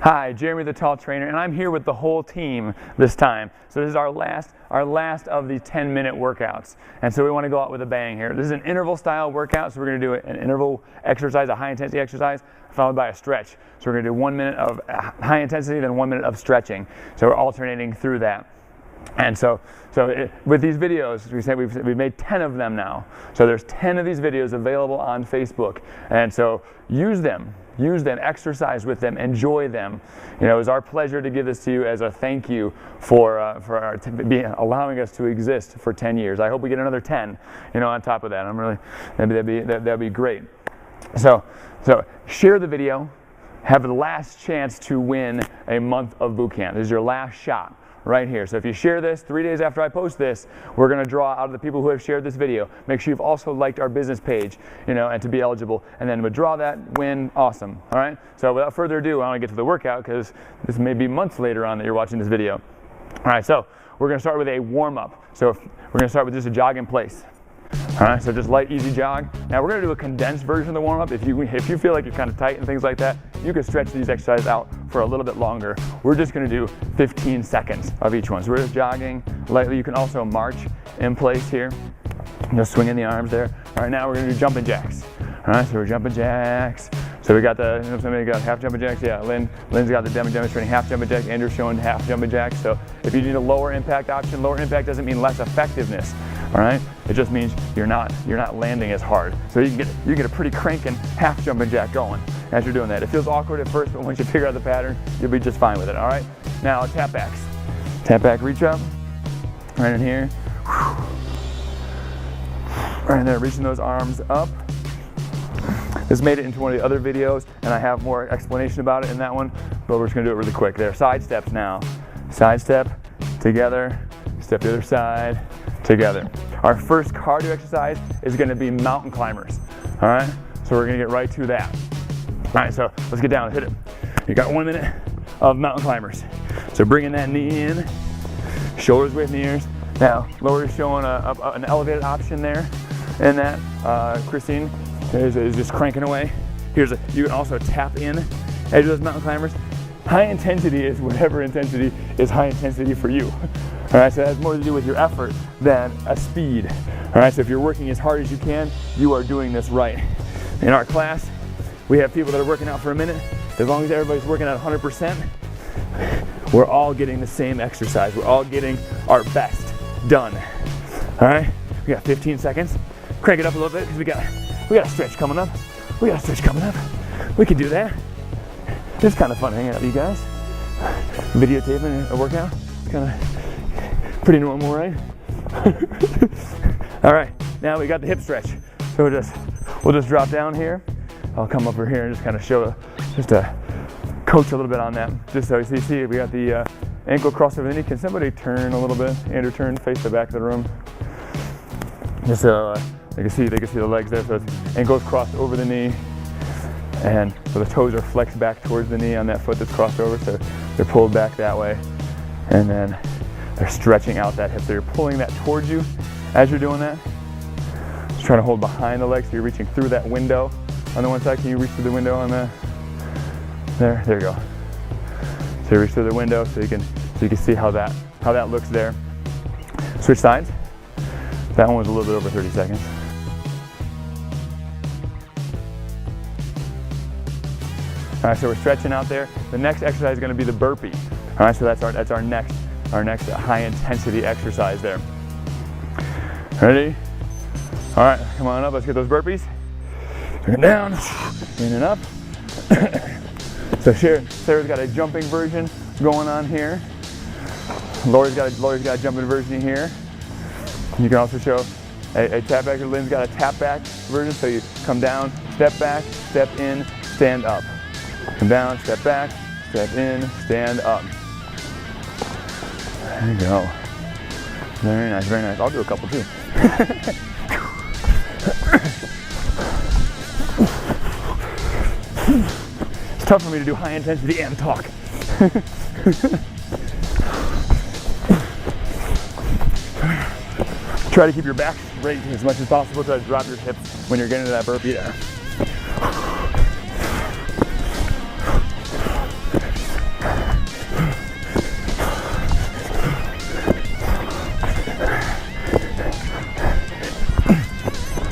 Hi, Jeremy the Tall Trainer, and I'm here with the whole team this time. So this is our last of the 10-minute workouts. And so we want to go out with a bang here. This is an interval style workout, so we're going to do an interval exercise, a high intensity exercise, followed by a stretch. So we're going to do 1 minute of high intensity, then 1 minute of stretching. So we're alternating through that. And so with these videos, we said we've made 10 of them now. So there's 10 of these videos available on Facebook. And so use them, exercise with them, enjoy them. You know, it was our pleasure to give this to you as a thank you for allowing us to exist for 10 years. I hope we get another 10, you know, on top of that. That'd be great. So share the video, have the last chance to win a month of boot camp. This is your last shot. Right here. So if you share this 3 days after I post this, we're going to draw out of the people who have shared this video. Make sure you've also liked our business page, you know, and to be eligible. And then withdraw that, win, awesome. All right. So without further ado, I want to get to the workout because this may be months later on that you're watching this video. All right. So we're going to start with a warm up. So we're going to start with just a jog in place. All right, so just light, easy jog. Now we're going to do a condensed version of the warm-up. If you feel like you're kind of tight and things like that, you can stretch these exercises out for a little bit longer. We're just going to do 15 seconds of each one. So we're just jogging lightly. You can also march in place here. Just swinging the arms there. All right, now we're going to do jumping jacks. All right, so we're jumping jacks. So we got somebody got half jumping jacks. Yeah, Lynn's got the demonstrating half jumping jacks. Andrew's showing half jumping jacks. So if you need a lower impact option, lower impact doesn't mean less effectiveness. All right, it just means you're not landing as hard. So you can get a pretty cranking half jumping jack going as you're doing that. It feels awkward at first, but once you figure out the pattern, you'll be just fine with it. All right, now tap backs. Tap back, reach up, right in here. Right in there, reaching those arms up. This made it into one of the other videos, and I have more explanation about it in that one, but we're just gonna do it really quick. There, side steps now. Side step, together, step to the other side, together. Our first cardio exercise is gonna be mountain climbers, all right? So we're gonna get right to that. All right, so let's get down and hit it. You got 1 minute of mountain climbers. So bringing that knee in, shoulders away from the ears. Now, Lori's showing an elevated option there in that. Christine is just cranking away. You can also tap in as those mountain climbers. High intensity is whatever intensity is high intensity for you. All right, so that has more to do with your effort than a speed. All right, so if you're working as hard as you can, you are doing this right. In our class, we have people that are working out for a minute. As long as everybody's working at 100%, we're all getting the same exercise. We're all getting our best done. All right, we got 15 seconds. Crank it up a little bit because we got a stretch coming up. We can do that. It's kind of fun hanging out with you guys. Videotaping a workout. It's kind of pretty normal, right? All right, now we got the hip stretch. So we'll just drop down here. I'll come over here and just kind of show, just to coach a little bit on that. Just so you see, we got the ankle crossed over the knee. Can somebody turn a little bit? Andrew, turn, face the back of the room. Just so they can see the legs there. So it's ankles crossed over the knee. And so the toes are flexed back towards the knee on that foot that's crossed over, so they're pulled back that way. And then they're stretching out that hip. So you're pulling that towards you as you're doing that. Just trying to hold behind the leg so you're reaching through that window on the one side. Can you reach through the window on the, there you go. So you reach through the window so you can see how that looks there. Switch sides. That one was a little bit over 30 seconds. All right, so we're stretching out there. The next exercise is going to be the burpee. All right, so that's our next high intensity exercise there. Ready? All right, come on up. Let's get those burpees. Bring it down, in and up. So Sarah's got a jumping version going on here. Lori's got a jumping version here. You can also show a tap back. Lynn's got a tap back version. So you come down, step back, step in, stand up. Come down, step back, step in, stand up. There you go. Very nice, very nice. I'll do a couple too. It's tough for me to do high intensity and talk. Try to keep your back straight as much as possible. Try to drop your hips when you're getting to that burpee there.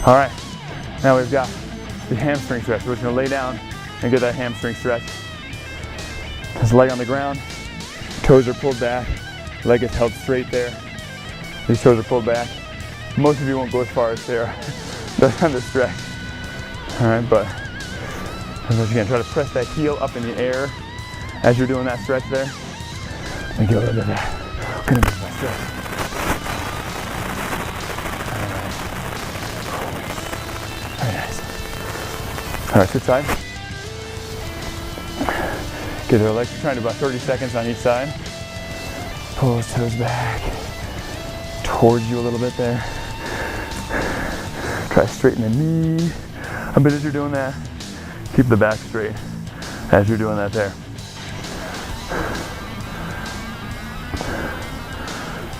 All right, now we've got the hamstring stretch. We're just gonna lay down and get that hamstring stretch. His leg on the ground, toes are pulled back, leg is held straight there. These toes are pulled back. Most of you won't go as far as Sarah does on the stretch. All right, but once again, try to press that heel up in the air as you're doing that stretch there. And get a little bit of that. Gonna move that stretch. All right. Very nice. All right, switch side. Get their legs trying to about 30 seconds on each side. Pull those toes back towards you a little bit there. Try to straighten the knee. A bit as you're doing that. Keep the back straight as you're doing that there.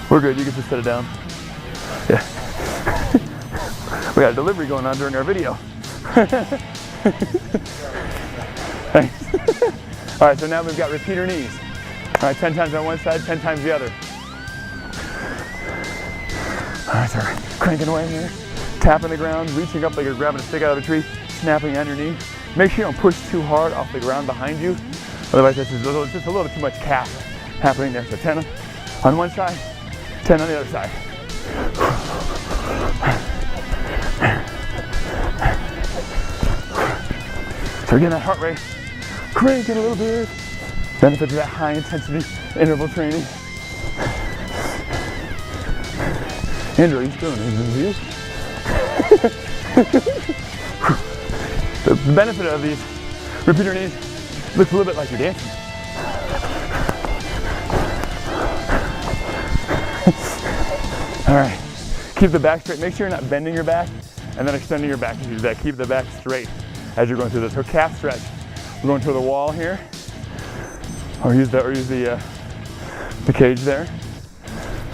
We're good, you can just set it down. Yeah. We got a delivery going on during our video. Thanks. All right, so now we've got repeater knees. All right, 10 times on one side, 10 times the other. All right, so cranking away here. Tapping the ground, reaching up like you're grabbing a stick out of a tree, snapping on your knee. Make sure you don't push too hard off the ground behind you. Otherwise, it's just a little too much calf happening there. So 10 on one side, 10 on the other side. So again, that heart rate, cranking a little bit. Benefits of that high intensity interval training. Andrew, are you still in the The benefit of these repeater knees looks a little bit like you're dancing. All right, keep the back straight. Make sure you're not bending your back and then extending your back as you do that. Keep the back straight as you're going through this. So calf stretch. We're going to the wall here, or use the cage there.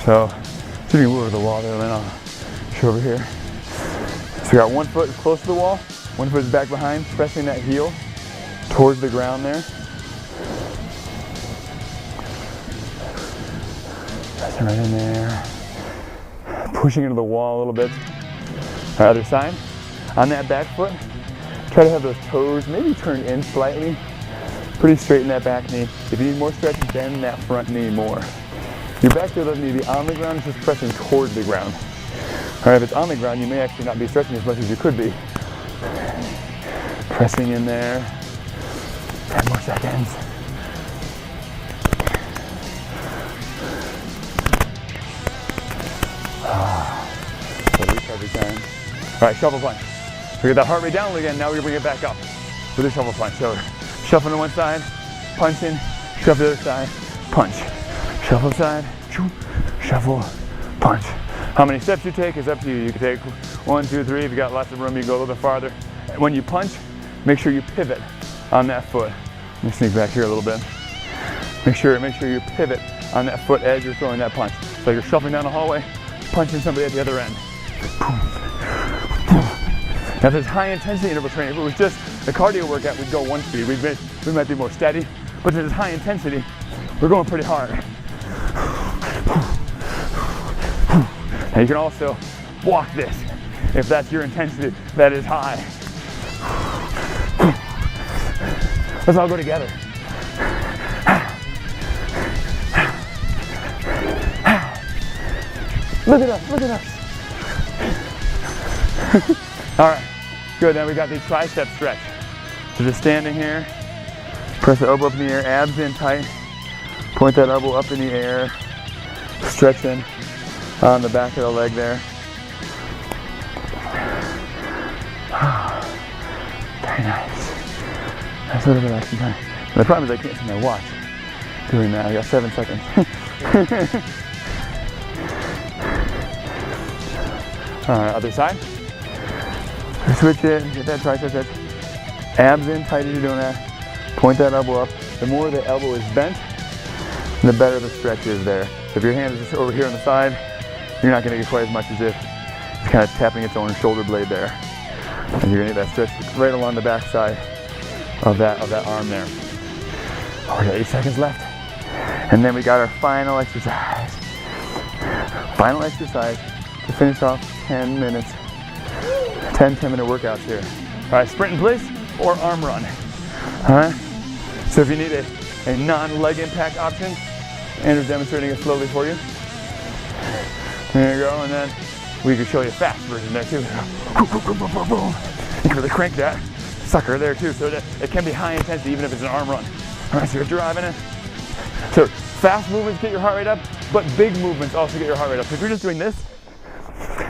So you can move over the wall there, and then I'll show over here. So we got one foot close to the wall, one foot is back behind, pressing that heel towards the ground there. Pressing right in there. Pushing into the wall a little bit. Our other side. On that back foot, try to have those toes maybe turned in slightly. Pretty straight in that back knee. If you need more stretch, bend that front knee more. Your back heel doesn't need to be on the ground, it's just pressing towards the ground. All right, if it's on the ground, you may actually not be stretching as much as you could be. Pressing in there. 10 more seconds. Release every time. All right, shuffle punch. We get that heart rate down again, now we're gonna bring it back up with a shuffle punch. So shuffle to one side, punching, shuffle to the other side, punch. Shuffle side, shuffle, punch. How many steps you take is up to you. You can take 1, 2, 3. If you got lots of room, you can go a little bit farther. When you punch, make sure you pivot on that foot. Let me sneak back here a little bit. Make sure you pivot on that foot as you're throwing that punch. So you're shuffling down the hallway, punching somebody at the other end. Now there's high intensity interval training. If it was just the cardio workout, we'd go one speed. We might be more steady, but since it's high intensity, we're going pretty hard. And you can also walk this if that's your intensity that is high. Let's all go together. Look at us, look at us. All right, good. Now we got the tricep stretch. So just standing here, press the elbow up in the air, abs in tight, point that elbow up in the air, stretching on the back of the leg there. Very nice. Nice little relaxing time. And the problem is I can't see my watch doing that. I got 7 seconds. All right, other side. Switch it, get that tricep stretch. Abs in tight as you're doing that. Point that elbow up. The more the elbow is bent, the better the stretch is there. So if your hand is just over here on the side, you're not going to get quite as much as if it's kind of tapping its own shoulder blade there. And you're going to get that stretch right along the back side of that arm there. Oh, we got 8 seconds left. And then we got our final exercise. Final exercise to finish off 10 minutes 10-minute workouts here. All right, sprint in place or arm run. All right, so if you need a non-leg impact option, Andrew's demonstrating it slowly for you. There you go, and then we can show you a fast version there too. You can really crank that sucker there too, so that it can be high intensity even if it's an arm run. All right, so you're driving it. So fast movements get your heart rate up, but big movements also get your heart rate up. If you're just doing this,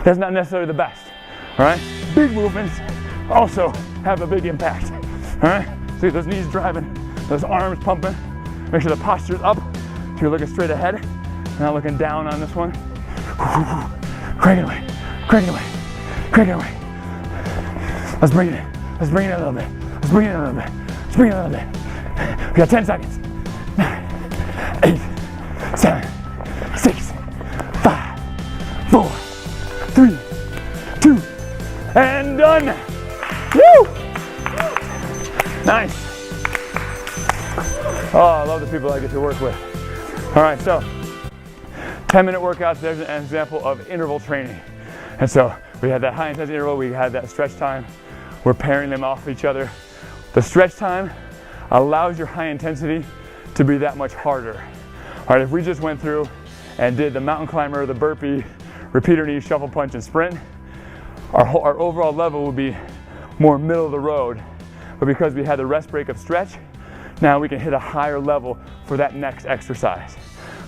that's not necessarily the best. All right, big movements also have a big impact. All right, so get those knees driving, those arms pumping. Make sure the posture's up, so you're looking straight ahead, not looking down on this one. Crank it away, crank it away, crank it away. Let's bring it in. Let's bring it in a little bit. Let's bring it in a little bit. Let's bring it in a little bit. We got 10 seconds. 9, 8, 7, 6, 5, 4, 3, 2, and done. Woo! Nice. Oh, I love the people I get to work with. All right, so 10-minute workouts, there's an example of interval training. And so we had that high intensity interval, we had that stretch time. We're pairing them off each other. The stretch time allows your high intensity to be that much harder. All right, if we just went through and did the mountain climber, the burpee, repeater knee, shuffle punch, and sprint, our overall level would be more middle of the road. But because we had the rest break of stretch, now we can hit a higher level for that next exercise.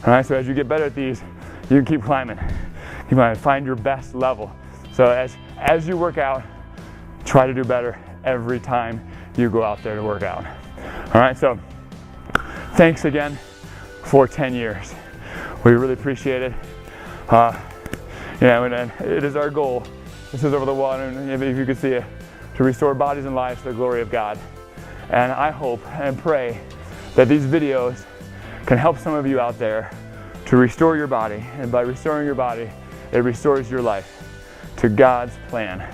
All right, so as you get better at these, you can keep climbing. You might find your best level. So as you work out, try to do better every time you go out there to work out. All right, so thanks again for 10 years. We really appreciate it. And it is our goal. This is over the water, and if you could see it, to restore bodies and lives to the glory of God. And I hope and pray that these videos can help some of you out there to restore your body. And by restoring your body, it restores your life to God's plan.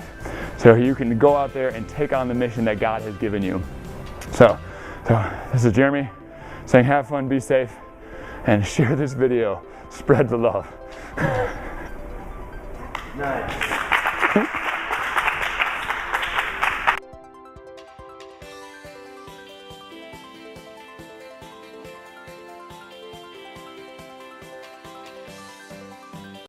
So you can go out there and take on the mission that God has given you. So this is Jeremy saying have fun, be safe, and share this video. Spread the love. Nice.